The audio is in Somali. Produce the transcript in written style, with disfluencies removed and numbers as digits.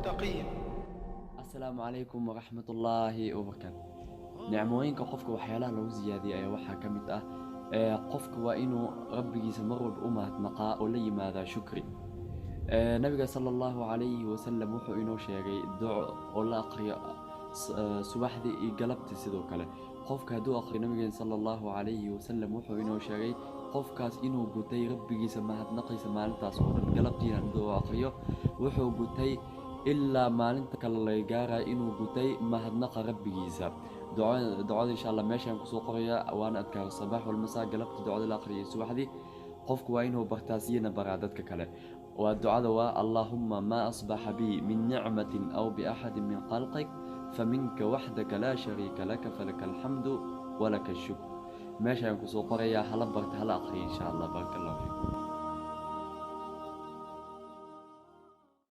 تقيا. السلام عليكم ورحمة الله وبركاته. nicmooyinka qofka waxyaalaha lagu siyaadiyay ayaa waxaa ka mid ah qofka waa inuu rabbigiisa mar walba u mahadnaqaa oo la yimaadaa shukri. nabiga sallallahu alayhi wasallam wuxuu inoo sheegay duco oo la aqriyo subaxdii iyo galabtii sidoo kale. qofka hadduu aqriyo nabigeena sallallahu alayhi wasallam wuxuu inoo sheegay qofkaas inuu gutay rabbigiisa mahadnaqiisa maalintaas oo dhan. galabtiina hadduu aqriyo wuxuu gutay ilaa maalinta kale laga gaarayo inuu gutay mahadnaqa rabbigiisa. ducada insha Allah meeshaan kusoo qoraya waana adkaar sabax wal masaa galabti ducada la aqriyay subaxdii qofku waa inuu bartaasiyana baraa dadka kale. waa ducada waa Allahumma ma asbaha bi min ni'matin aw bi ahadin min khalqik faminka wahdaka la sharika laka falakal hamdu wa lakal shukr. meeshaan kusoo qoraya hala barta hala aqriyo insha Allah. barakallahu fiikum.